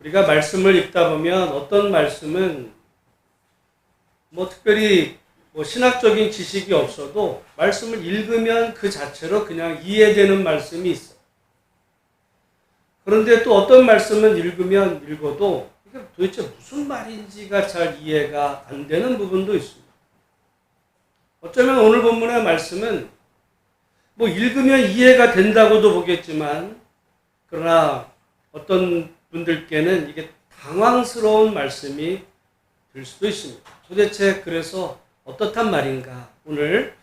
우리가 말씀을 읽다 보면 어떤 말씀은 특별히 신학적인 지식이 없어도 말씀을 읽으면 그 자체로 그냥 이해되는 말씀이 있어요. 그런데 또 어떤 말씀은 읽어도 이게 도대체 무슨 말인지가 잘 이해가 안 되는 부분도 있습니다. 어쩌면 오늘 본문의 말씀은 읽으면 이해가 된다고도 보겠지만, 그러나 어떤 분들께는 이게 당황스러운 말씀이 될 수도 있습니다. 도대체 그래서 어떻단 말인가? 오늘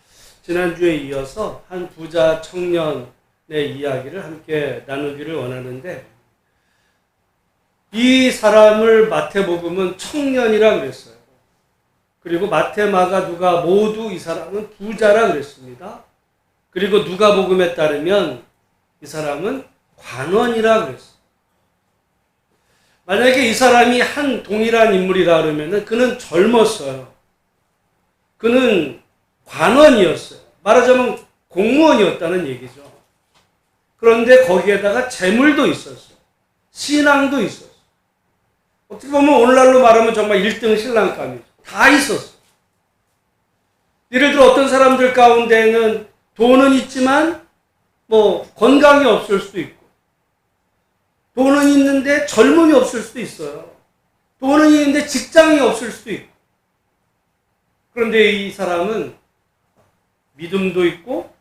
지난주에 이어서 한 부자 청년의 이야기를 함께 나누기를 원하는데, 이 사람을 마태복음은 청년이라 그랬어요. 그리고 마태, 마가, 누가 모두 이 사람은 부자라 그랬습니다. 그리고 누가복음에 따르면 이 사람은 관원이라 그랬어요. 만약에 이 사람이 한 동일한 인물이라 그러면은 그는 젊었어요. 그는 관원이었어요. 말하자면 공무원이었다는 얘기죠. 그런데 거기에다가 재물도 있었어요. 신앙도 있었어요. 어떻게 보면 오늘날로 말하면 정말 1등 신랑감이죠. 다 있었어요. 예를 들어 어떤 사람들 가운데는 돈은 있지만 건강이 없을 수도 있고, 돈은 있는데 젊음이 없을 수도 있어요. 돈은 있는데 직장이 없을 수도 있고. 그런데 이 사람은 믿음도 있고,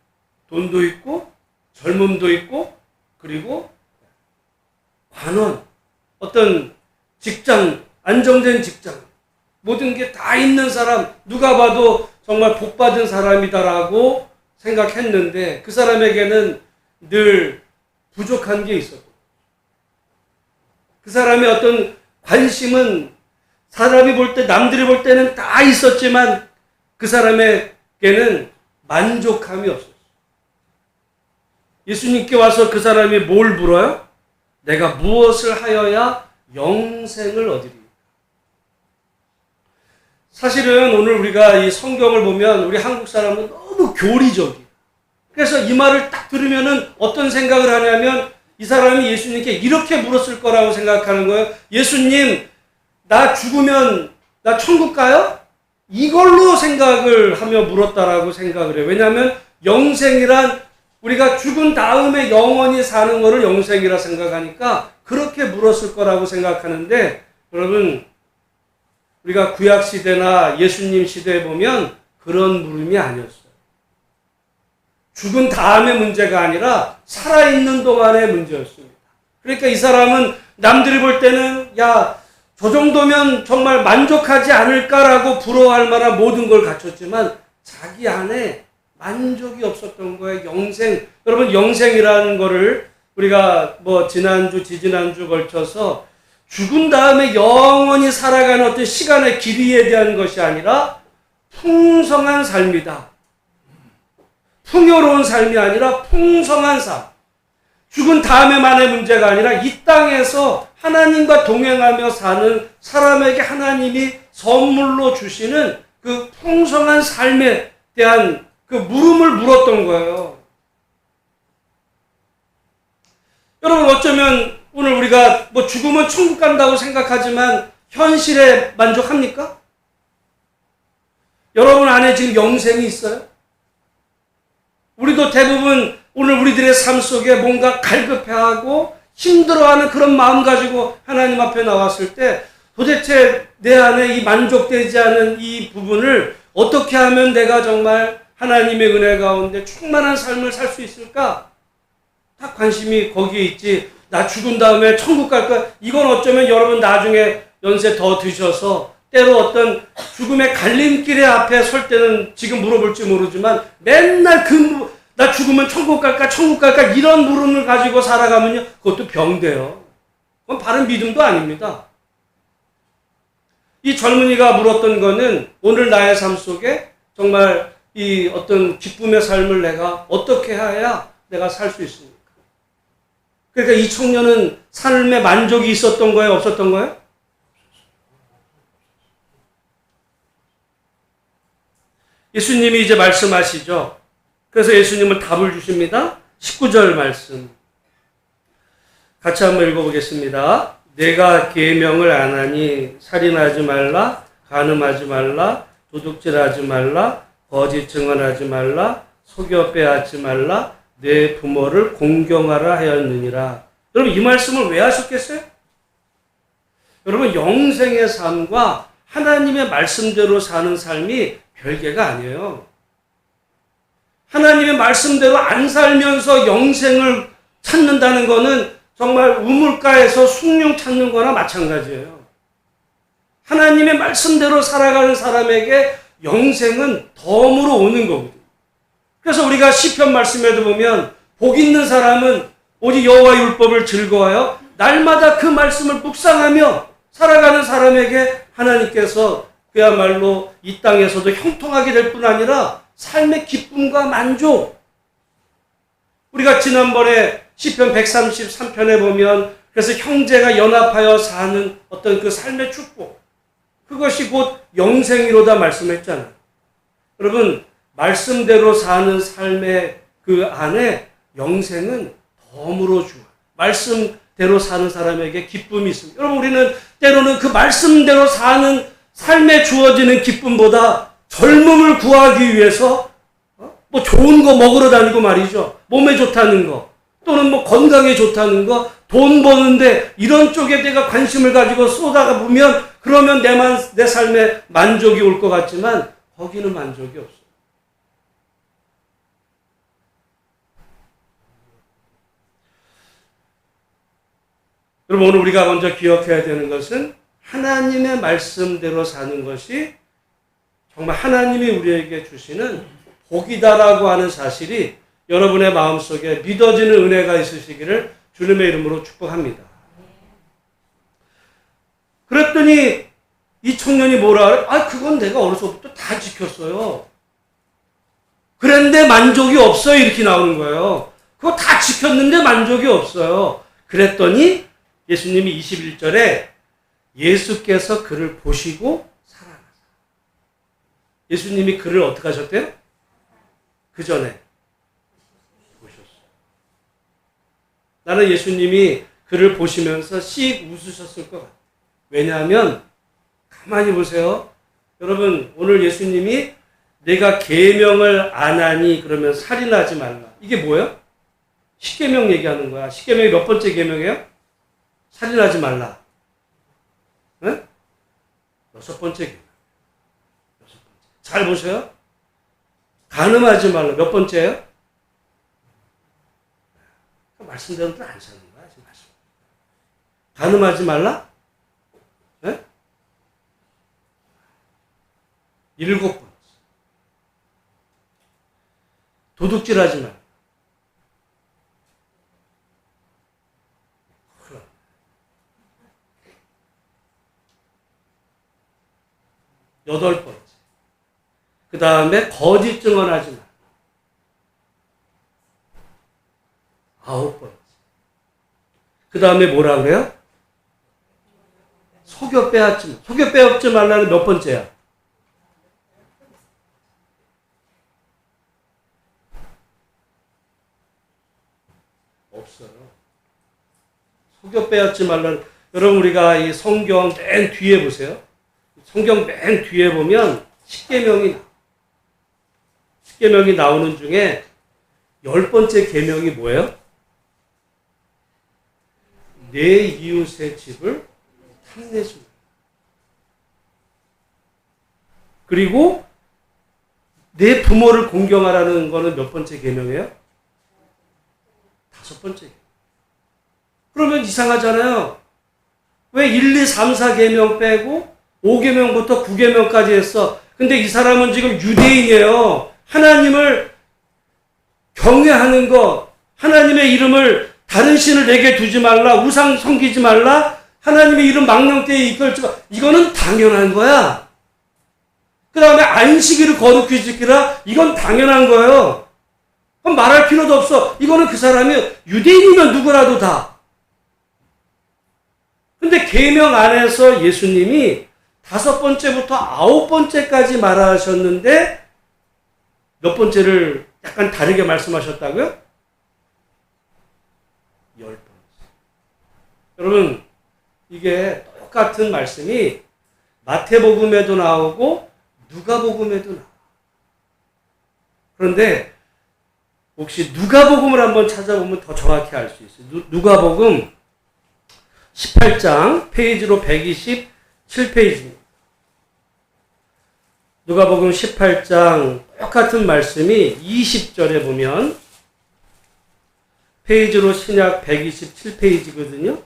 돈도 있고, 젊음도 있고, 그리고 관원, 어떤 직장, 안정된 직장, 모든 게 다 있는 사람, 누가 봐도 정말 복받은 사람이다라고 생각했는데 그 사람에게는 늘 부족한 게 있었고, 그 사람의 어떤 관심은 사람이 볼 때, 남들이 볼 때는 다 있었지만 그 사람에게는 만족함이 없었어요. 예수님께 와서 그 사람이 뭘 물어요? 내가 무엇을 하여야 영생을 얻으리까? 사실은 오늘 우리가 이 성경을 보면 우리 한국 사람은 너무 교리적이에요. 그래서 이 말을 딱 들으면은 어떤 생각을 하냐면 이 사람이 예수님께 이렇게 물었을 거라고 생각하는 거예요. 예수님, 나 죽으면 나 천국 가요? 이걸로 생각을 하며 물었다라고 생각을 해요. 왜냐하면 영생이란 우리가 죽은 다음에 영원히 사는 거를 영생이라 생각하니까 그렇게 물었을 거라고 생각하는데, 여러분, 우리가 구약 시대나 예수님 시대에 보면 그런 물음이 아니었어요. 죽은 다음의 문제가 아니라 살아있는 동안의 문제였습니다. 그러니까 이 사람은 남들이 볼 때는 저 정도면 정말 만족하지 않을까라고 부러워할 만한 모든 걸 갖췄지만 자기 안에 만족이 없었던 거예요. 영생. 여러분, 영생이라는 거를 우리가 지난주, 지지난주 걸쳐서 죽은 다음에 영원히 살아가는 어떤 시간의 길이에 대한 것이 아니라 풍성한 삶이다. 풍요로운 삶이 아니라 풍성한 삶. 죽은 다음에만의 문제가 아니라 이 땅에서 하나님과 동행하며 사는 사람에게 하나님이 선물로 주시는 그 풍성한 삶에 대한 그 물음을 물었던 거예요. 여러분, 어쩌면 오늘 우리가 죽으면 천국 간다고 생각하지만 현실에 만족합니까? 여러분 안에 지금 영생이 있어요? 우리도 대부분 오늘 우리들의 삶 속에 뭔가 갈급해하고 힘들어하는 그런 마음 가지고 하나님 앞에 나왔을 때 도대체 내 안에 이 만족되지 않은 이 부분을 어떻게 하면 내가 정말 하나님의 은혜 가운데 충만한 삶을 살 수 있을까? 다 관심이 거기에 있지. 나 죽은 다음에 천국 갈까? 이건 어쩌면 여러분 나중에 연세 더 드셔서 때로 어떤 죽음의 갈림길의 앞에 설 때는 지금 물어볼지 모르지만 맨날 나 죽으면 천국 갈까 이런 물음을 가지고 살아가면요, 그것도 병돼요. 그건 바른 믿음도 아닙니다. 이 젊은이가 물었던 거는 오늘 나의 삶 속에 정말 이 어떤 기쁨의 삶을 내가 어떻게 해야 내가 살 수 있습니까? 그러니까 이 청년은 삶에 만족이 있었던 거예요, 없었던 거예요? 예수님이 이제 말씀하시죠. 그래서 예수님은 답을 주십니다. 19절 말씀 같이 한번 읽어보겠습니다. 내가 계명을 안 하니 살인하지 말라, 간음하지 말라, 도둑질하지 말라, 거짓 증언하지 말라, 속여 빼앗지 말라, 내 부모를 공경하라 하였느니라. 여러분 이 말씀을 왜 하셨겠어요? 여러분 영생의 삶과 하나님의 말씀대로 사는 삶이 별개가 아니에요. 하나님의 말씀대로 안 살면서 영생을 찾는다는 것은 정말 우물가에서 숭늉 찾는 거나 마찬가지예요. 하나님의 말씀대로 살아가는 사람에게 영생은 덤으로 오는 거거든요. 그래서 우리가 시편 말씀에도 보면 복 있는 사람은 오직 여호와 율법을 즐거워하여 날마다 그 말씀을 묵상하며 살아가는 사람에게 하나님께서 그야말로 이 땅에서도 형통하게 될 뿐 아니라 삶의 기쁨과 만족. 우리가 지난번에 시편 133편에 보면 그래서 형제가 연합하여 사는 어떤 그 삶의 축복, 그것이 곧 영생이로다 말씀했잖아요. 여러분 말씀대로 사는 삶의 그 안에 영생은 덤으로 주어 말씀대로 사는 사람에게 기쁨이 있습니다. 여러분 우리는 때로는 그 말씀대로 사는 삶에 주어지는 기쁨보다 젊음을 구하기 위해서 뭐 좋은 거 먹으러 다니고 말이죠. 몸에 좋다는 거 또는 뭐 건강에 좋다는 거, 돈 버는데 이런 쪽에 내가 관심을 가지고 쏟아가 보면 그러면 내 삶에 만족이 올 것 같지만 거기는 만족이 없어요. 여러분 오늘 우리가 먼저 기억해야 되는 것은 하나님의 말씀대로 사는 것이 정말 하나님이 우리에게 주시는 복이다라고 하는 사실이 여러분의 마음속에 믿어지는 은혜가 있으시기를 주님의 이름으로 축복합니다. 그랬더니 이 청년이 뭐라 그래? 그건 내가 어려서부터 다 지켰어요. 그런데 만족이 없어요. 이렇게 나오는 거예요. 그거 다 지켰는데 만족이 없어요. 그랬더니 예수님이 21절에 예수께서 그를 보시고 살아나사. 예수님이 그를 어떻게 하셨대요? 그 전에 보셨어요. 나는 예수님이 그를 보시면서 씩 웃으셨을 것 같아요. 왜냐하면 가만히 보세요. 여러분 오늘 예수님이 내가 계명을 안 하니 그러면 살인하지 말라. 이게 뭐예요? 십계명 얘기하는 거야. 십계명이 몇 번째 계명이에요? 살인하지 말라. 네? 6번째 계명. 6번째. 잘 보세요. 간음하지 말라. 몇 번째예요? 말씀대로는 안 사는 거야. 지금 말씀. 간음하지 말라? 네? 7번째. 도둑질하지 말라. 8번째. 그 다음에 거짓 증언하지 말라. 9번째. 그 다음에 뭐라 그래요? 속여 빼앗지 말라. 속여 빼앗지 말라는 몇 번째야? 없어요. 속여 빼앗지 말라는, 여러분 우리가 이 성경 맨 뒤에 보세요. 성경 맨 뒤에 보면 십계명이 나오는 중에 10번째 계명이 뭐예요? 내 이웃의 집을 탐내지 마. 그리고 내 부모를 공경하라는 거는 몇 번째 계명이에요? 5번째. 그러면 이상하잖아요. 왜 1, 2, 3, 4계명 빼고 5계명부터 9계명까지 했어? 근데 이 사람은 지금 유대인이에요. 하나님을 경외하는 것, 하나님의 이름을 다른 신을 내게 두지 말라, 우상 섬기지 말라, 하나님의 이름 망령되이 이끌지 마. 이거는 당연한 거야. 그 다음에 안식일을 거룩히 지키라. 이건 당연한 거예요. 그럼 말할 필요도 없어. 이거는 그 사람이 유대인이면 누구라도 다. 근데 계명 안에서 예수님이 5번째부터 9번째까지 말하셨는데 몇 번째를 약간 다르게 말씀하셨다고요? 10번째. 여러분 이게 똑같은 말씀이 마태복음에도 나오고 누가복음에도 나와요. 그런데 혹시 누가복음을 한번 찾아보면 더 정확히 알 수 있어요. 누가복음 18장 페이지로 127페이지입니다. 누가복음 18장 똑같은 말씀이 20절에 보면 페이지로 신약 127페이지거든요.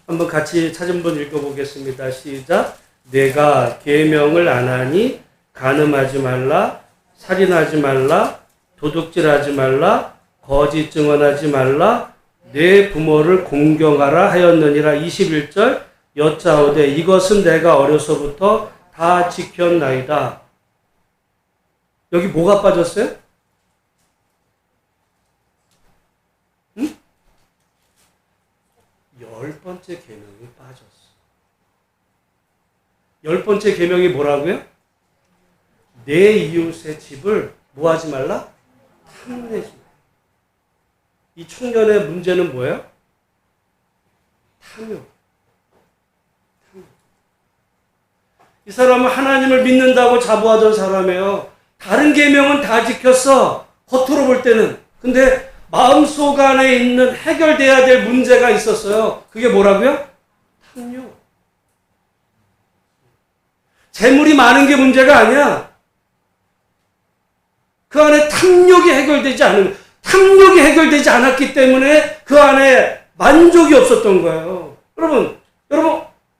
한번 같이 찾은 분 읽어보겠습니다. 시작. 내가 계명을 안 하니 간음하지 말라, 살인하지 말라, 도둑질하지 말라, 거짓 증언하지 말라, 내 부모를 공경하라 하였느니라. 21절. 여짜오되 이것은 내가 어려서부터 다 지켰나이다. 여기 뭐가 빠졌어요? 응? 10번째 계명이 빠졌어. 10번째 계명이 뭐라고요? 내 이웃의 집을 뭐 하지 말라? 탐내지 말라. 이 청년의 문제는 뭐예요? 탐욕. 이 사람은 하나님을 믿는다고 자부하던 사람이에요. 다른 계명은 다 지켰어. 겉으로 볼 때는. 근데 마음속 안에 있는 해결돼야 될 문제가 있었어요. 그게 뭐라고요? 탐욕. 재물이 많은 게 문제가 아니야. 그 안에 탐욕이 해결되지 않았기 때문에 그 안에 만족이 없었던 거예요. 여러분,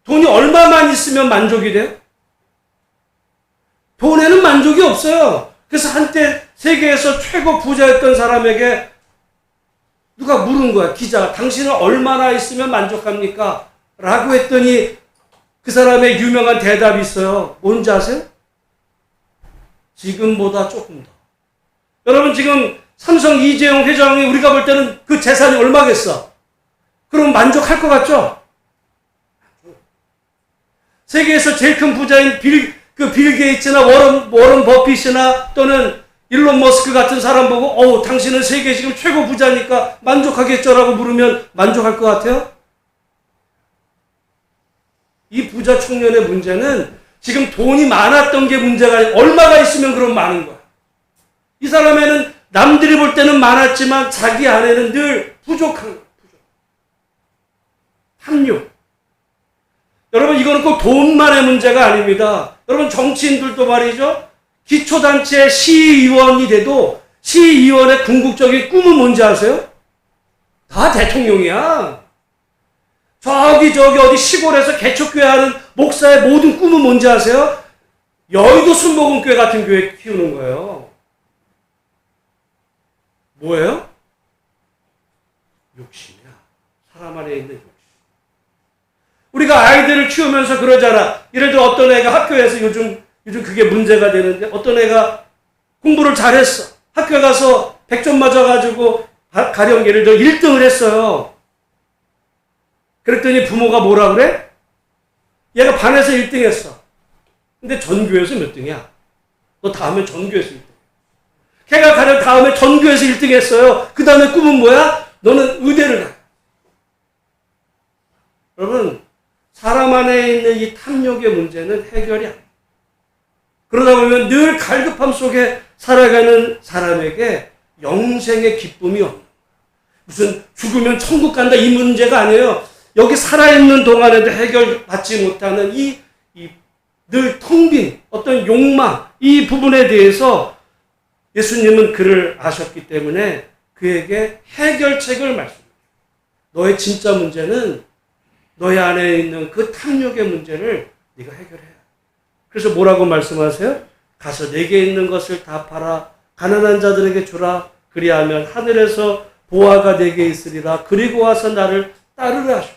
돈이 얼마만 있으면 만족이 돼요? 돈에는 만족이 없어요. 그래서 한때 세계에서 최고 부자였던 사람에게 누가 물은 거야. 기자가. 당신은 얼마나 있으면 만족합니까? 라고 했더니 그 사람의 유명한 대답이 있어요. 뭔지 아세요? 지금보다 조금 더. 여러분, 지금 삼성 이재용 회장이 우리가 볼 때는 그 재산이 얼마겠어? 그럼 만족할 것 같죠? 세계에서 제일 큰 부자인 빌 게이츠나 워런 버핏이나 또는 일론 머스크 같은 사람 보고 당신은 세계 지금 최고 부자니까 만족하겠죠라고 물으면 만족할 것 같아요? 이 부자 청년의 문제는 지금 돈이 많았던 게 문제가 아니라 얼마가 있으면 그럼 많은 거야. 이 사람에는 남들이 볼 때는 많았지만 자기 안에는 늘 부족한 거야. 탐욕. 여러분, 이거는 꼭 돈만의 문제가 아닙니다. 여러분, 정치인들도 말이죠. 기초단체 시의원이 돼도 시의원의 궁극적인 꿈은 뭔지 아세요? 다 대통령이야. 저기 어디 시골에서 개척교회 하는 목사의 모든 꿈은 뭔지 아세요? 여의도 순복음교회 같은 교회 키우는 거예요. 뭐예요? 욕심이야. 사람 안에 있는 욕심. 우리가 아이들을 키우면서 그러잖아. 예를 들어 어떤 애가 학교에서 요즘 그게 문제가 되는데 어떤 애가 공부를 잘했어. 학교에 가서 100점 맞아가지고 가령 예를 들어 1등을 했어요. 그랬더니 부모가 뭐라 그래? 얘가 반에서 1등 했어. 근데 전교에서 몇 등이야? 너 다음에 전교에서 1등. 걔가 가령 다음에 전교에서 1등 했어요. 그 다음에 꿈은 뭐야? 너는 의대를 가. 여러분, 사람 안에 있는 이 탐욕의 문제는 해결이 안 돼요. 그러다 보면 늘 갈급함 속에 살아가는 사람에게 영생의 기쁨이 없는 거예요. 무슨 죽으면 천국 간다 이 문제가 아니에요. 여기 살아있는 동안에도 해결받지 못하는 이 늘 텅 빈 어떤 욕망, 이 부분에 대해서 예수님은 그를 아셨기 때문에 그에게 해결책을 말씀해요. 너의 진짜 문제는 너의 안에 있는 그 탐욕의 문제를 네가 해결해야 해. 그래서 뭐라고 말씀하세요? 가서 내게 있는 것을 다 팔아 가난한 자들에게 주라. 그리하면 하늘에서 보화가 내게 있으리라. 그리고 와서 나를 따르라 하셔.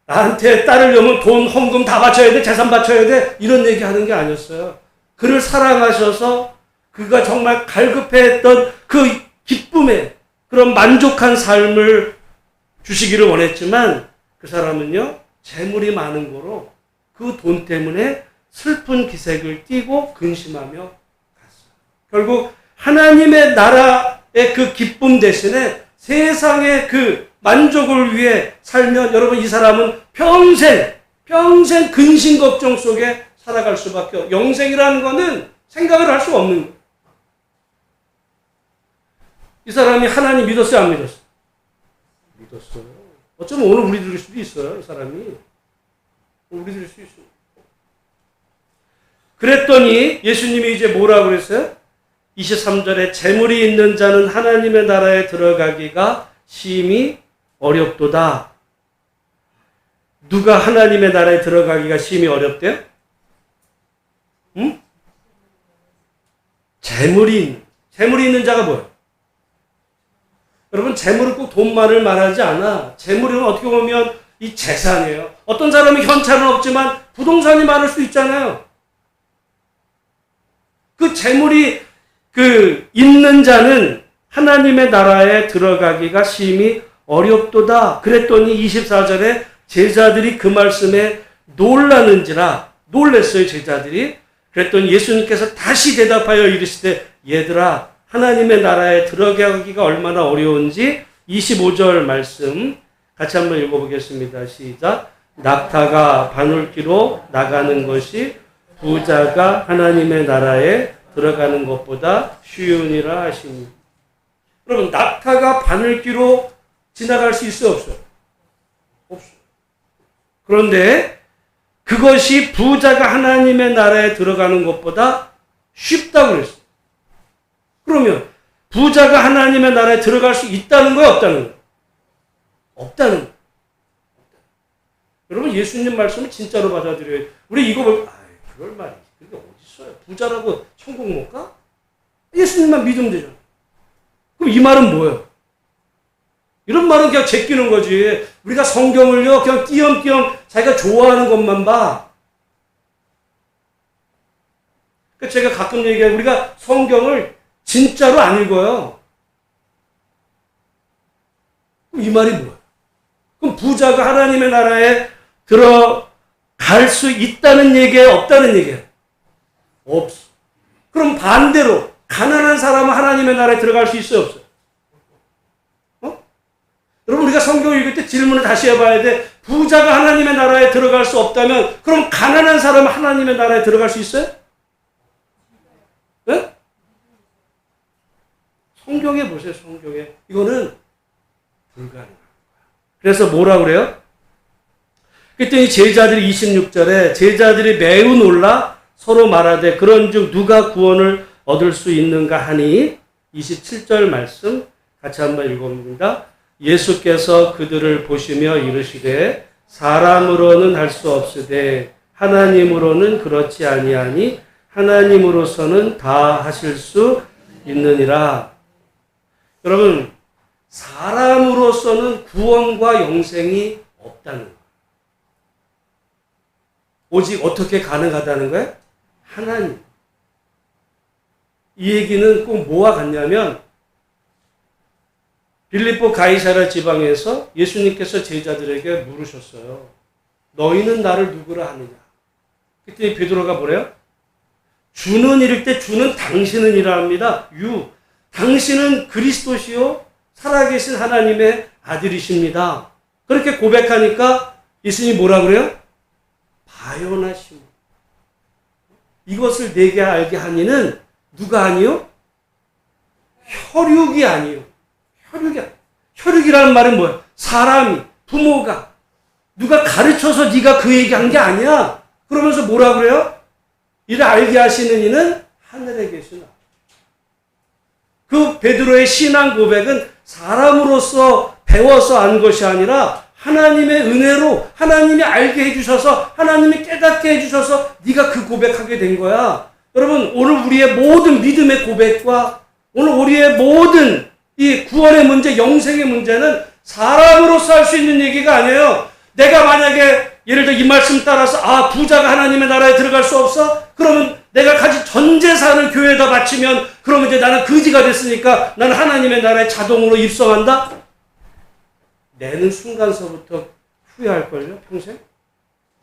나한테 따르려면 돈, 헌금 다 바쳐야 돼, 재산 바쳐야 돼, 이런 얘기 하는 게 아니었어요. 그를 사랑하셔서 그가 정말 갈급해했던 그 기쁨의 그런 만족한 삶을 주시기를 원했지만 그 사람은요, 재물이 많은 거로 그 돈 때문에 슬픈 기색을 띠고 근심하며 갔어요. 결국 하나님의 나라의 그 기쁨 대신에 세상의 그 만족을 위해 살면 여러분 이 사람은 평생 근심 걱정 속에 살아갈 수밖에 없어요. 영생이라는 거는 생각을 할 수 없는 거예요. 이 사람이 하나님 믿었어요, 안 믿었어요? 믿었어요. 어쩌면 오늘 우리들일 수도 있어요, 이 사람이. 우리들일 수 있어요. 그랬더니 예수님이 이제 뭐라고 그랬어요? 23절에 재물이 있는 자는 하나님의 나라에 들어가기가 심히 어렵도다. 누가 하나님의 나라에 들어가기가 심히 어렵대요? 응? 재물이 있는 자가 뭐예요? 여러분, 재물은 꼭 돈만을 말하지 않아. 재물은 어떻게 보면 이 재산이에요. 어떤 사람은 현찰은 없지만 부동산이 많을 수 있잖아요. 그 재물이 있는 자는 하나님의 나라에 들어가기가 심히 어렵도다. 그랬더니 24절에 제자들이 그 말씀에 놀랬어요, 제자들이. 그랬더니 예수님께서 다시 대답하여 이르시되 얘들아, 하나님의 나라에 들어가기가 얼마나 어려운지 25절 말씀 같이 한번 읽어보겠습니다. 시작. 낙타가 바늘귀로 나가는 것이 부자가 하나님의 나라에 들어가는 것보다 쉬우니라 하시니. 여러분, 낙타가 바늘귀로 지나갈 수 있어요, 없어요? 없어요. 그런데 그것이 부자가 하나님의 나라에 들어가는 것보다 쉽다고 그랬어요. 그러면 부자가 하나님의 나라에 들어갈 수 있다는 거야, 없다는 거야? 없다는 거야. 여러분, 예수님 말씀을 진짜로 받아들여야 돼. 우리 이거 보면 그럴 말이 그게 어디 있어요? 부자라고 천국 못 가? 예수님만 믿으면 되잖아. 그럼 이 말은 뭐예요? 이런 말은 그냥 제끼는 거지. 우리가 성경을요 그냥 띄엄띄엄 자기가 좋아하는 것만 봐. 그러니까 제가 가끔 얘기해요. 우리가 성경을 진짜로 안 읽어요. 그럼 이 말이 뭐야? 그럼 부자가 하나님의 나라에 들어갈 수 있다는 얘기예요? 없다는 얘기예요? 없어. 그럼 반대로 가난한 사람은 하나님의 나라에 들어갈 수 있어요? 없어요? 여러분, 우리가 성경을 읽을 때 질문을 다시 해봐야 돼. 부자가 하나님의 나라에 들어갈 수 없다면 그럼 가난한 사람은 하나님의 나라에 들어갈 수 있어요? 네? 성경에 보세요, 성경에. 이거는 불가능한 거야. 그래서 뭐라 그래요? 그랬더니 제자들이 26절에 제자들이 매우 놀라 서로 말하되 그런즉 누가 구원을 얻을 수 있는가 하니 27절 말씀 같이 한번 읽어봅니다. 예수께서 그들을 보시며 이르시되 사람으로는 할 수 없으되 하나님으로는 그렇지 아니하니 하나님으로서는 다 하실 수 있느니라. 여러분, 사람으로서는 구원과 영생이 없다는 거예요. 오직 어떻게 가능하다는 거예요? 하나님. 이 얘기는 꼭 뭐와 같냐면 빌립보 가이사랴 지방에서 예수님께서 제자들에게 물으셨어요. 너희는 나를 누구라 하느냐? 그때 베드로가 뭐래요? 주는 이를 때 주는 당신은 이라 합니다. 당신은 그리스도시요 살아계신 하나님의 아들이십니다. 그렇게 고백하니까 예수님이 뭐라 그래요? 바요나시오. 이것을 내게 알게 하니는 누가 아니요? 혈육이 아니요. 혈육이라는 말은 뭐야? 사람이, 부모가, 누가 가르쳐서 네가 그 얘기한 게 아니야. 그러면서 뭐라 그래요? 이를 알게 하시는 이는 하늘에 계시나. 그 베드로의 신앙 고백은 사람으로서 배워서 안 것이 아니라 하나님의 은혜로 하나님이 알게 해주셔서 하나님이 깨닫게 해주셔서 네가 그 고백하게 된 거야. 여러분, 오늘 우리의 모든 믿음의 고백과 오늘 우리의 모든 이 구원의 문제, 영생의 문제는 사람으로서 할 수 있는 얘기가 아니에요. 내가 만약에 예를 들어 이 말씀 따라서 부자가 하나님의 나라에 들어갈 수 없어? 그러면 내가 가진 전 재산을 교회에다 바치면 그러면 이제 나는 거지가 됐으니까 나는 하나님의 나라에 자동으로 입성한다? 내는 순간서부터 후회할걸요, 평생?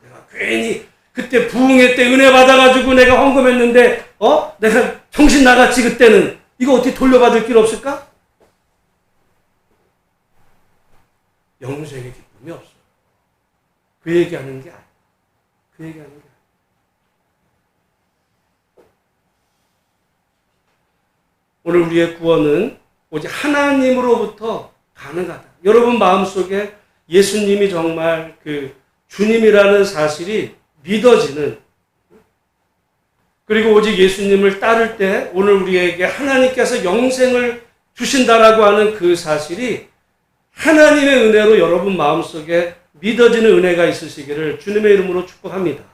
내가 괜히 그때 부흥회 때 은혜 받아가지고 내가 헌금했는데 내가 정신 나갔지 그때는. 이거 어떻게 돌려받을 길 없을까? 영생의 기쁨이 없어요. 그 얘기하는 게 아니에요. 그 얘기하는 게 아니에요. 오늘 우리의 구원은 오직 하나님으로부터 가능하다. 여러분 마음속에 예수님이 정말 그 주님이라는 사실이 믿어지는, 그리고 오직 예수님을 따를 때 오늘 우리에게 하나님께서 영생을 주신다라고 하는 그 사실이 하나님의 은혜로 여러분 마음속에 믿어지는 은혜가 있으시기를 주님의 이름으로 축복합니다.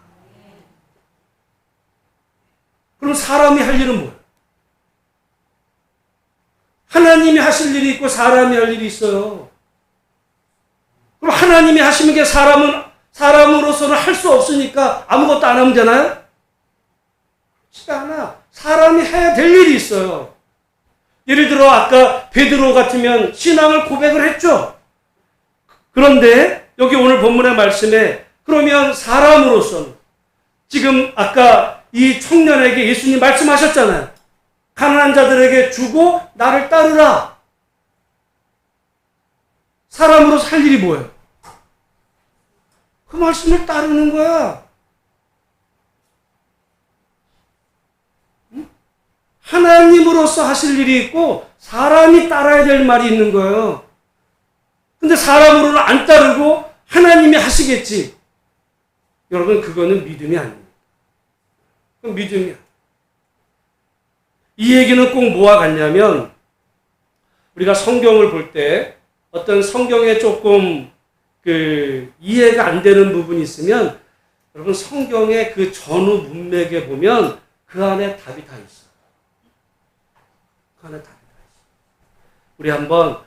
그럼 사람이 할 일은 뭐예요? 하나님이 하실 일이 있고 사람이 할 일이 있어요. 그럼 하나님이 하시는 게 사람으로서는 할 수 없으니까 아무것도 안 하면 되나요? 그렇지 않아. 사람이 해야 될 일이 있어요. 예를 들어 아까 베드로 같으면 신앙을 고백을 했죠. 그런데 여기 오늘 본문의 말씀에 그러면 사람으로서는 지금 아까 이 청년에게 예수님 말씀하셨잖아요. 가난한 자들에게 주고 나를 따르라. 사람으로서 할 일이 뭐예요? 그 말씀을 따르는 거야. 하나님으로서 하실 일이 있고 사람이 따라야 될 말이 있는 거예요. 근데 사람으로는 안 따르고 하나님이 하시겠지. 여러분 그거는 믿음이 아닙니다. 그건 믿음이야. 이 얘기는 꼭 뭐와 같냐면 우리가 성경을 볼 때 어떤 성경에 조금 이해가 안 되는 부분이 있으면 여러분 성경의 그 전후 문맥에 보면 그 안에 답이 다 있어요. 그 안에 답이 다 있어요. 우리 한번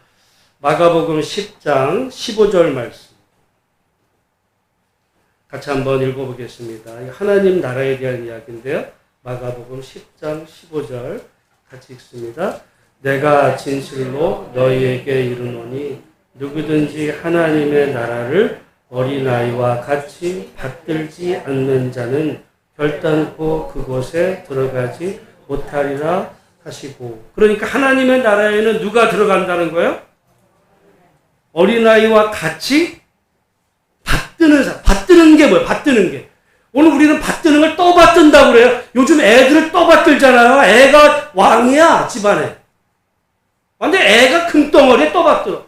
마가복음 10장 15절 말씀 같이 한번 읽어보겠습니다. 하나님 나라에 대한 이야기인데요. 마가복음 10장 15절 같이 읽습니다. 내가 진실로 너희에게 이르노니 누구든지 하나님의 나라를 어린아이와 같이 받들지 않는 자는 결단코 그곳에 들어가지 못하리라 하시고. 그러니까 하나님의 나라에는 누가 들어간다는 거예요? 어린아이와 같이 받드는 사람. 받드는 게 뭐예요? 받드는 게. 오늘 우리는 받드는 걸 떠받든다고 그래요. 요즘 애들을 떠받들잖아요. 애가 왕이야, 집안에. 근데 애가 금덩어리에 떠받들어.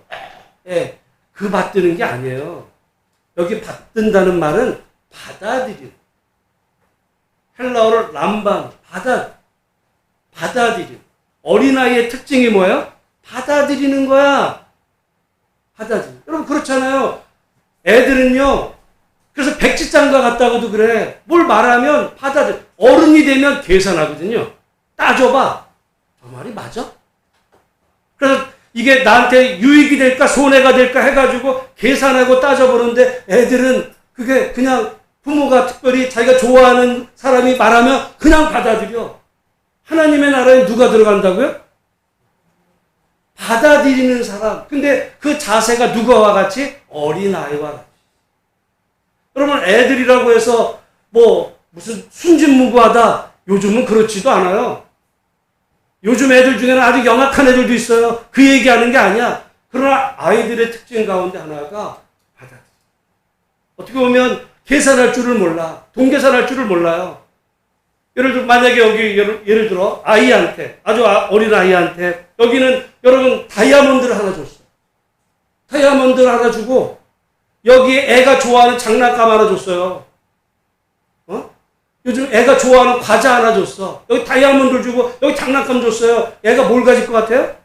그 받드는 게 아니에요. 여기 받든다는 말은 받아들이는. 헬라어로 람반, 받아들이는. 어린아이의 특징이 뭐예요? 받아들이는 거야. 받아들이는. 여러분 그렇잖아요. 애들은요. 그래서 백지장가 같다고도 그래. 뭘 말하면 받아들여. 어른이 되면 계산하거든요. 따져봐. 저 말이 맞아? 그래서 이게 나한테 유익이 될까 손해가 될까 해가지고 계산하고 따져보는데 애들은 그게 그냥 부모가 특별히 자기가 좋아하는 사람이 말하면 그냥 받아들여. 하나님의 나라에 누가 들어간다고요? 받아들이는 사람. 근데 그 자세가 누구와 같이? 어린아이와 같이. 여러분 애들이라고 해서 무슨 순진무구하다. 요즘은 그렇지도 않아요. 요즘 애들 중에는 아주 영악한 애들도 있어요. 그 얘기하는 게 아니야. 그러나 아이들의 특징 가운데 하나가 받아들여. 어떻게 보면 계산할 줄을 몰라. 돈계산할 줄을 몰라요. 예를 들어 만약에 여기 예를 들어 아이한테 아주 어린 아이한테 여기는 여러분 다이아몬드를 하나 줬어. 다이아몬드를 하나 주고 여기에 애가 좋아하는 장난감 하나 줬어요. 요즘 애가 좋아하는 과자 하나 줬어. 여기 다이아몬드를 주고 여기 장난감 줬어요. 애가 뭘 가질 것 같아요?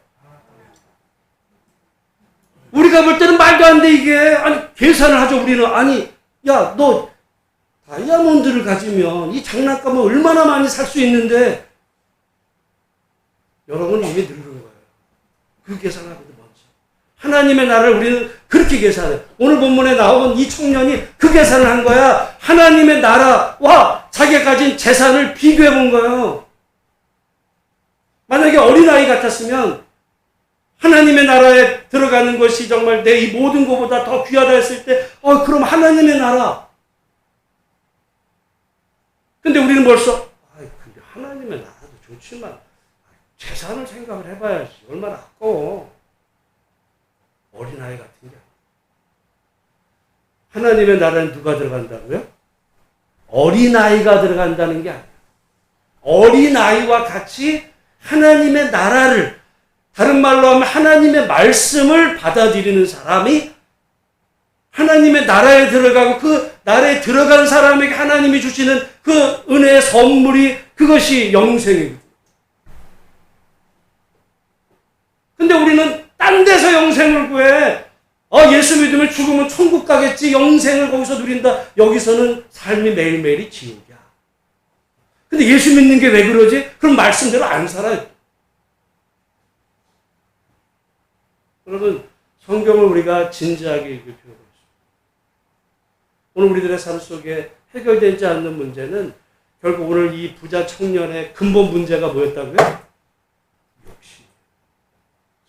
우리가 볼 때는 말도 안 돼 이게. 아니 계산을 하죠 우리는. 아니 야 너 다이아몬드를 가지면 이 장난감을 얼마나 많이 살 수 있는데. 여러분은 이미 늙은 거예요. 그 계산하거든 먼저. 하나님의 나라를 우리는 그렇게 계산해. 오늘 본문에 나온 이 청년이 그 계산을 한 거야. 하나님의 나라와 자기가 가진 재산을 비교해 본 거예요. 만약에 어린아이 같았으면 하나님의 나라에 들어가는 것이 정말 내 이 모든 것보다 더 귀하다 했을 때 그럼 하나님의 나라. 근데 우리는 벌써 근데 하나님의 나라도 좋지만 재산을 생각을 해봐야지. 얼마나 아까워. 어린아이 같은 게. 하나님의 나라에 누가 들어간다고요? 어린아이가 들어간다는 게 아니에요. 어린아이와 같이 하나님의 나라를, 다른 말로 하면 하나님의 말씀을 받아들이는 사람이 하나님의 나라에 들어가고, 그 나라에 들어간 사람에게 하나님이 주시는 그 은혜의 선물이, 그것이 영생이거든요. 근데 우리는 딴 데서 영생을 구해. 예수 믿으면 죽으면 천국 가겠지, 영생을 거기서 누린다. 여기서는 삶이 매일매일이 지옥이야. 근데 예수 믿는 게 왜 그러지? 그럼 말씀대로 안 살아요. 여러분, 성경을 우리가 진지하게 읽을 필요가 있습니다. 오늘 우리들의 삶 속에 해결되지 않는 문제는 결국 오늘 이 부자 청년의 근본 문제가 뭐였다고요? 욕심.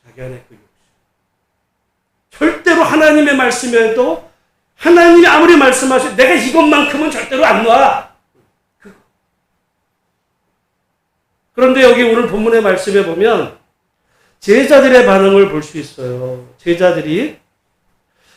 자기 안에 그 욕심. 절대로 하나님의 말씀에도 하나님이 아무리 말씀하셔도 내가 이것만큼은 절대로 안 놔. 그런데 여기 오늘 본문의 말씀에 보면 제자들의 반응을 볼 수 있어요. 제자들이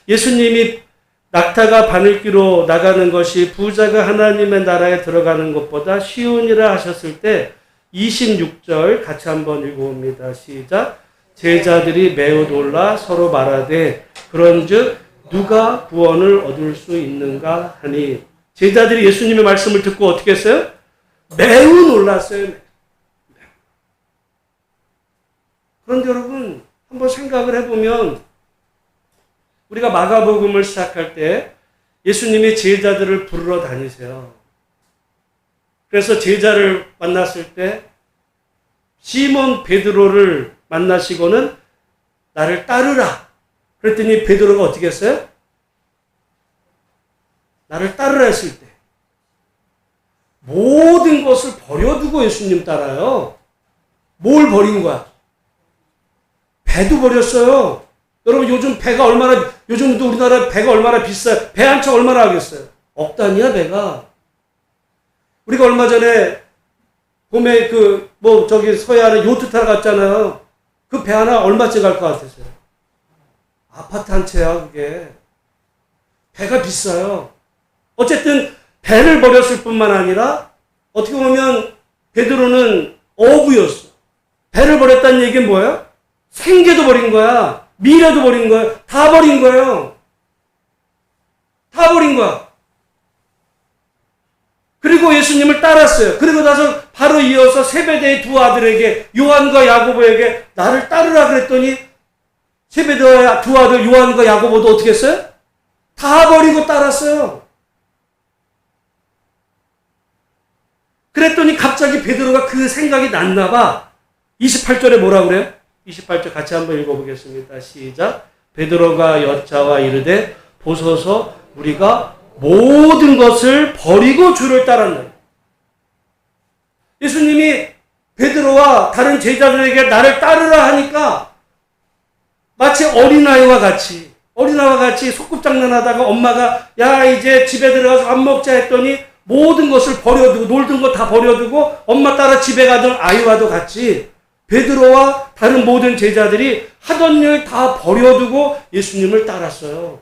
예수님이 낙타가 바늘기로 나가는 것이 부자가 하나님의 나라에 들어가는 것보다 쉬우니라 하셨을 때 26절 같이 한번 읽어봅니다. 시작. 제자들이 매우 놀라 서로 말하되 그런즉 누가 구원을 얻을 수 있는가 하니, 제자들이 예수님의 말씀을 듣고 어떻게 했어요? 매우 놀랐어요. 그런데 여러분, 한번 생각을 해보면 우리가 마가복음을 시작할 때 예수님이 제자들을 부르러 다니세요. 그래서 제자를 만났을 때 시몬 베드로를 만나시고는 나를 따르라. 그랬더니 베드로가 어떻게 했어요? 나를 따르라 했을 때 모든 것을 버려두고 예수님 따라요. 뭘 버린 거야? 배도 버렸어요. 여러분, 요즘 배가 얼마나, 요즘도 우리나라 배가 얼마나 비싸요? 배 한 척 얼마나 하겠어요? 억 단위야, 배가. 우리가 얼마 전에 봄에 서해안에 요트 타러 갔잖아요. 그 배 하나 얼마쯤 갈 것 같으세요? 아파트 한 채야, 그게. 배가 비싸요. 어쨌든 배를 버렸을 뿐만 아니라 어떻게 보면 베드로는 어부였어. 배를 버렸다는 얘기는 뭐예요? 생계도 버린 거야. 미래도 버린 거야. 다 버린 거예요. 다 버린 거야. 그리고 예수님을 따랐어요. 그리고 나서 바로 이어서 세베대의 두 아들에게, 요한과 야고보에게 나를 따르라 그랬더니 세베대의 두 아들 요한과 야고보도 어떻게 했어요? 다 버리고 따랐어요. 그랬더니 갑자기 베드로가 그 생각이 났나 봐. 28절에 뭐라 그래요? 28절 같이 한번 읽어보겠습니다. 시작. 베드로가 여짜와 이르되 보소서 우리가 모든 것을 버리고 주를 따랐나이다. 예수님이 베드로와 다른 제자들에게 나를 따르라 하니까 마치 어린아이와 같이 소꿉장난하다가 엄마가 야 이제 집에 들어가서 밥 먹자 했더니 모든 것을 버려두고, 놀던 거 다 버려두고 엄마 따라 집에 가던 아이와도 같이 베드로와 다른 모든 제자들이 하던 일 다 버려두고 예수님을 따랐어요.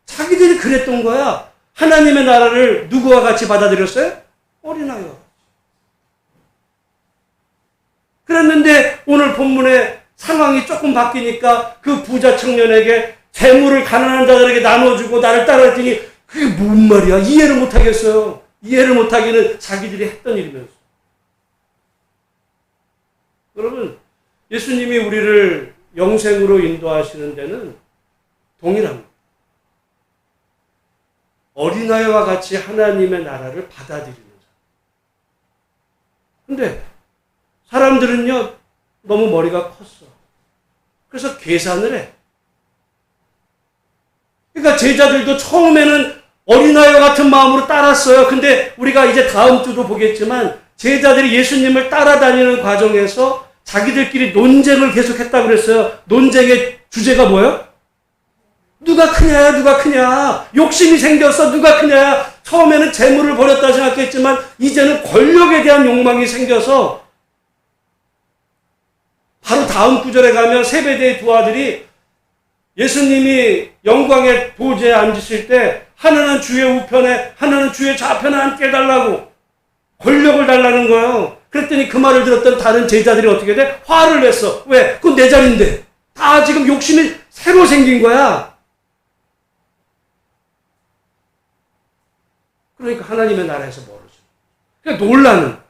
자기들이 그랬던 거야. 하나님의 나라를 누구와 같이 받아들였어요? 어린아이와 같이. 그랬는데 오늘 본문의 상황이 조금 바뀌니까 그 부자 청년에게 재물을 가난한 자들에게 나눠주고 나를 따라했더니 그게 뭔 말이야? 이해를 못하겠어요. 이해를 못하기는 자기들이 했던 일이면서. 여러분, 예수님이 우리를 영생으로 인도하시는 데는 동일합니다. 어린아이와 같이 하나님의 나라를 받아들이는 자. 근데 사람들은요, 너무 머리가 컸어. 그래서 계산을 해. 그러니까 제자들도 처음에는 어린아이와 같은 마음으로 따랐어요. 근데 우리가 이제 다음 주도 보겠지만 제자들이 예수님을 따라다니는 과정에서 자기들끼리 논쟁을 계속했다고 그랬어요. 논쟁의 주제가 뭐예요? 누가 크냐, 누가 크냐. 욕심이 생겼어, 누가 크냐. 처음에는 재물을 버렸다 생각했지만 이제는 권력에 대한 욕망이 생겨서 바로 다음 구절에 가면 세베대의 두 아들이 예수님이 영광의 보좌에 앉으실 때 하나는 주의 우편에 하나는 주의 좌편에 앉게 해달라고 권력을 달라는 거예요. 그랬더니 그 말을 들었던 다른 제자들이 어떻게 돼? 화를 냈어. 왜? 그건 내 자리인데. 다 지금 욕심이 새로 생긴 거야. 그러니까 하나님의 나라에서 멀어져. 그러니까 놀라는.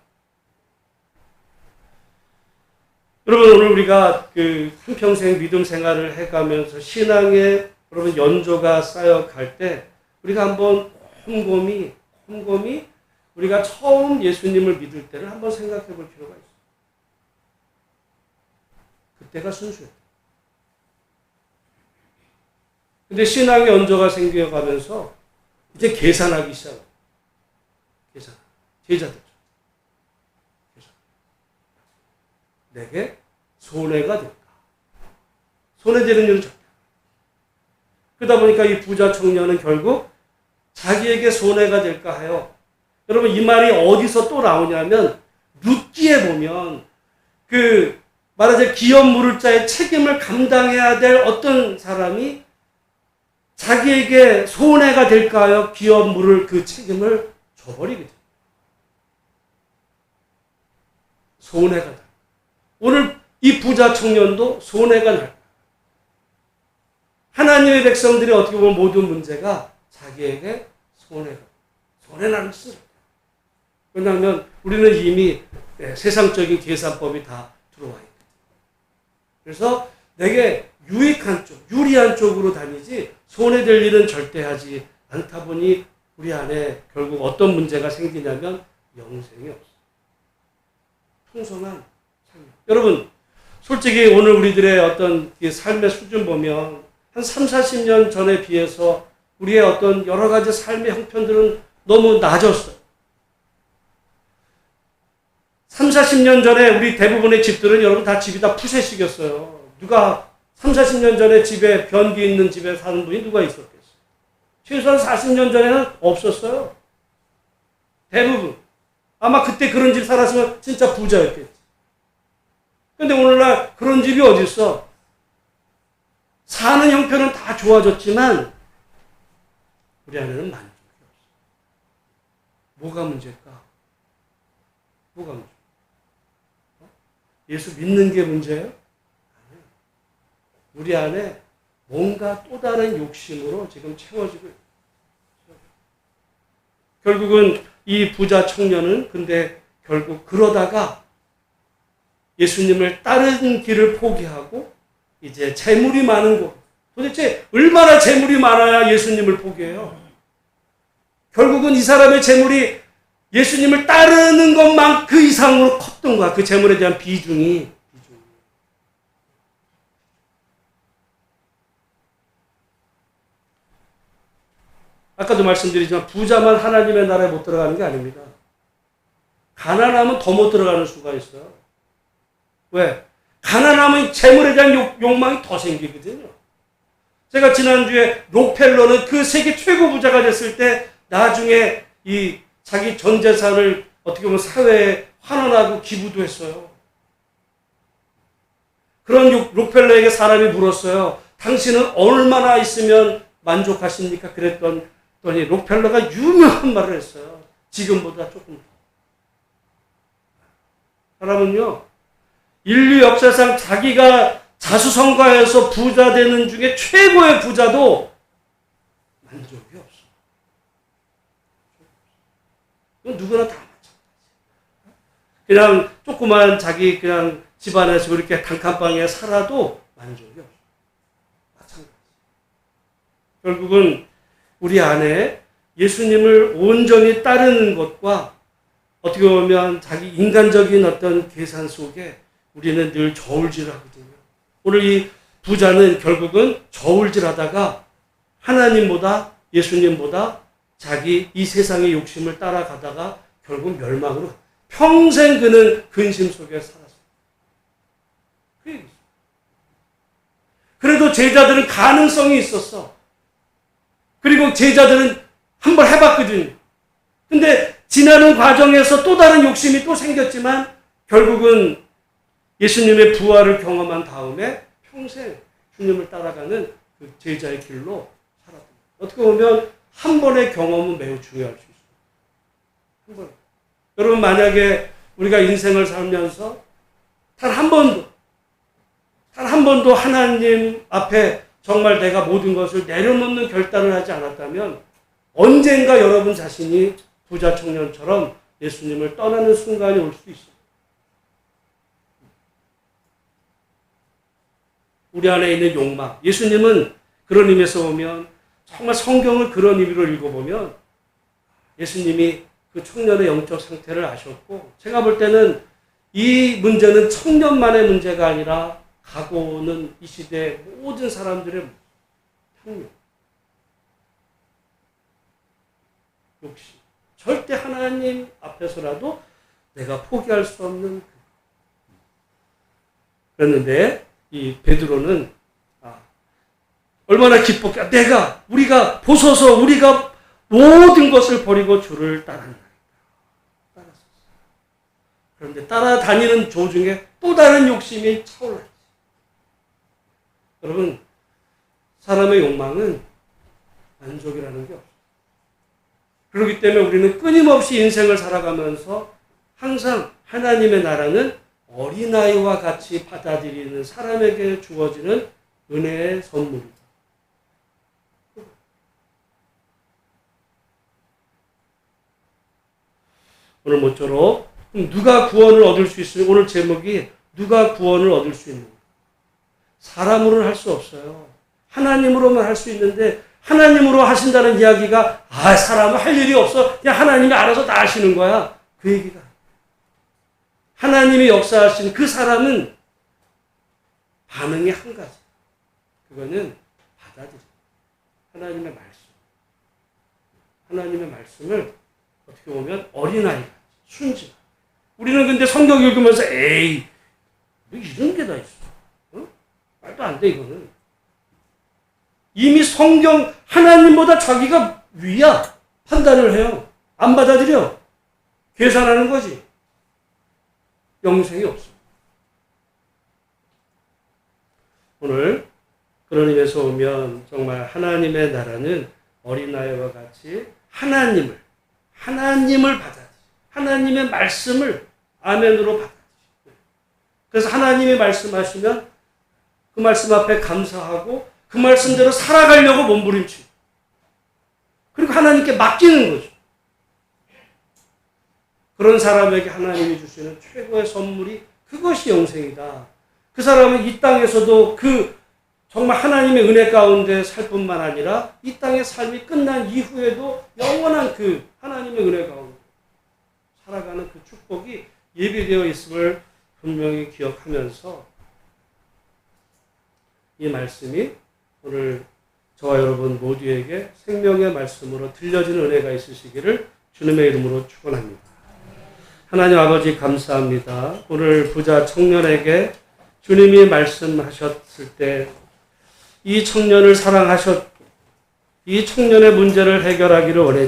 여러분, 오늘 우리가 그 한평생 믿음 생활을 해가면서 신앙에 여러분 연조가 쌓여갈 때 우리가 한번 곰곰이 우리가 처음 예수님을 믿을 때를 한번 생각해 볼 필요가 있어요. 그때가 순수했다. 근데 신앙의 연조가 생겨가면서 이제 계산하기 시작해요. 제자들. 내게 손해가 될까? 손해되는 일은 적다. 그러다 보니까 이 부자 청년은 결국 자기에게 손해가 될까 하여, 여러분 이 말이 어디서 또 나오냐면 룻기에 보면 그 말하자면 기업 물을 자의 책임을 감당해야 될 어떤 사람이 자기에게 손해가 될까 하여 기업 물을 그 책임을 줘버리게 됩니다. 손해가 날. 오늘 이 부자 청년도 손해가 날. 하나님의 백성들이 어떻게 보면 모든 문제가 자기에게 손해나는 것은 없다. 왜냐하면 우리는 이미 세상적인 계산법이 다 들어와 있거든. 그래서 내게 유익한 쪽, 유리한 쪽으로 다니지 손해될 일은 절대 하지 않다 보니 우리 안에 결국 어떤 문제가 생기냐면 영생이 없어. 풍성한 삶. 여러분, 솔직히 오늘 우리들의 어떤 삶의 수준 보면 한 30-40년 전에 비해서 우리의 어떤 여러 가지 삶의 형편들은 너무 낮았어요. 30-40년 전에 우리 대부분의 집들은 여러분 다 집이 다 푸세식이었어요. 누가 30-40년 전에 집에 변기 있는 집에 사는 분이 누가 있었겠어요? 최소한 40년 전에는 없었어요. 대부분. 아마 그때 그런 집 살았으면 진짜 부자였겠지. 근데 오늘날 그런 집이 어디 있어? 사는 형편은 다 좋아졌지만 우리 안에는 만족이 없어. 뭐가 문제일까? 뭐가 문제? 예수 믿는 게 문제예요? 아니에요. 우리 안에 뭔가 또 다른 욕심으로 지금 채워지고 있어요. 결국은 이 부자 청년은 근데 결국 그러다가 예수님을 따르는 길을 포기하고 이제 재물이 많은 곳. 도대체 얼마나 재물이 많아야 예수님을 포기해요? 결국은 이 사람의 재물이 예수님을 따르는 것만 그 이상으로 컸던 거야. 그 재물에 대한 비중이. 아까도 말씀드리지만 부자만 하나님의 나라에 못 들어가는 게 아닙니다. 가난하면 더 못 들어가는 수가 있어요. 왜? 가난하면 재물에 대한 욕망이 더 생기거든요. 제가 지난주에 록펠러는 그 세계 최고 부자가 됐을 때 나중에 이 자기 전 재산을 어떻게 보면 사회에 환원하고 기부도 했어요. 그런 록펠러에게 사람이 물었어요. 당신은 얼마나 있으면 만족하십니까? 그랬더니 록펠러가 유명한 말을 했어요. 지금보다 조금 더. 사람은요, 인류 역사상 자기가 자수성가해서 부자 되는 중에 최고의 부자도 만족이 없어. 이건 누구나 다 마찬가지야. 그냥 조그만 자기 그냥 집안에서 이렇게 단칸방에 살아도 만족이 없어. 마찬가지. 결국은 우리 안에 예수님을 온전히 따르는 것과 어떻게 보면 자기 인간적인 어떤 계산 속에 우리는 늘 저울질하거든요. 오늘 이 부자는 결국은 저울질하다가 하나님보다 예수님보다 자기 이 세상의 욕심을 따라가다가 결국 멸망으로 평생 그는 근심 속에 살았어요. 그 얘기죠. 그래도 제자들은 가능성이 있었어. 그리고 제자들은 한번 해봤거든요. 근데 지나는 과정에서 또 다른 욕심이 또 생겼지만 결국은 예수님의 부활을 경험한 다음에 평생 주님을 따라가는 그 그 제자의 길로 살았다. 어떻게 보면 한 번의 경험은 매우 중요할 수 있습니다. 한 번. 여러분 만약에 우리가 인생을 살면서 단 한 번도 하나님 앞에 정말 내가 모든 것을 내려놓는 결단을 하지 않았다면 언젠가 여러분 자신이 부자 청년처럼 예수님을 떠나는 순간이 올 수 있습니다. 우리 안에 있는 욕망. 예수님은 그런 의미에서 보면 정말 성경을 그런 의미로 읽어보면 예수님이 그 청년의 영적 상태를 아셨고 제가 볼 때는 이 문제는 청년만의 문제가 아니라 가고는 이 시대의 모든 사람들의 탐욕, 욕심. 절대 하나님 앞에서라도 내가 포기할 수 없는 그랬는데 이 베드로는 얼마나 기뻤게 우리가 보소서 우리가 모든 것을 버리고 주를 따랐나이다. 따랐었어요. 그런데 따라다니는 도중에 또 다른 욕심이 차올랐지. 여러분 사람의 욕망은 만족이라는 게 없어요. 그렇기 때문에 우리는 끊임없이 인생을 살아가면서 항상 하나님의 나라는 어린아이와 같이 받아들이는 사람에게 주어지는 은혜의 선물이다. 오늘 모쪼록 누가 구원을 얻을 수 있으면 오늘 제목이 누가 구원을 얻을 수 있는가. 사람으로는 할 수 없어요. 하나님으로만 할 수 있는데 하나님으로 하신다는 이야기가 사람은 할 일이 없어. 그냥 하나님이 알아서 다 하시는 거야. 그 얘기가. 하나님이 역사하신 그 사람은 반응이 한 가지. 그거는 받아들여. 하나님의 말씀. 하나님의 말씀을 어떻게 보면 어린아이가 순진한. 우리는 근데 성경 읽으면서 에이 뭐 이런 게 다 있어. 어? 말도 안 돼 이거는. 이미 성경 하나님보다 자기가 위야. 판단을 해요. 안 받아들여. 계산하는 거지. 영생이 없어. 오늘 그런 의미에서 보면 정말 하나님의 나라는 어린아이와 같이 하나님을 받아들여. 하나님의 말씀을 아멘으로 받아들여. 그래서 하나님이 말씀하시면 그 말씀 앞에 감사하고 그 말씀대로 살아가려고 몸부림치고 그리고 하나님께 맡기는 거죠. 그런 사람에게 하나님이 주시는 최고의 선물이 그것이 영생이다. 그 사람은 이 땅에서도 그 정말 하나님의 은혜 가운데 살 뿐만 아니라 이 땅의 삶이 끝난 이후에도 영원한 그 하나님의 은혜 가운데 살아가는 그 축복이 예비되어 있음을 분명히 기억하면서 이 말씀이 오늘 저와 여러분 모두에게 생명의 말씀으로 들려지는 은혜가 있으시기를 주님의 이름으로 축원합니다. 하나님 아버지 감사합니다. 오늘 부자 청년에게 주님이 말씀하셨을 때 이 청년을 사랑하셨고 이 청년의 문제를 해결하기를 원했습니다.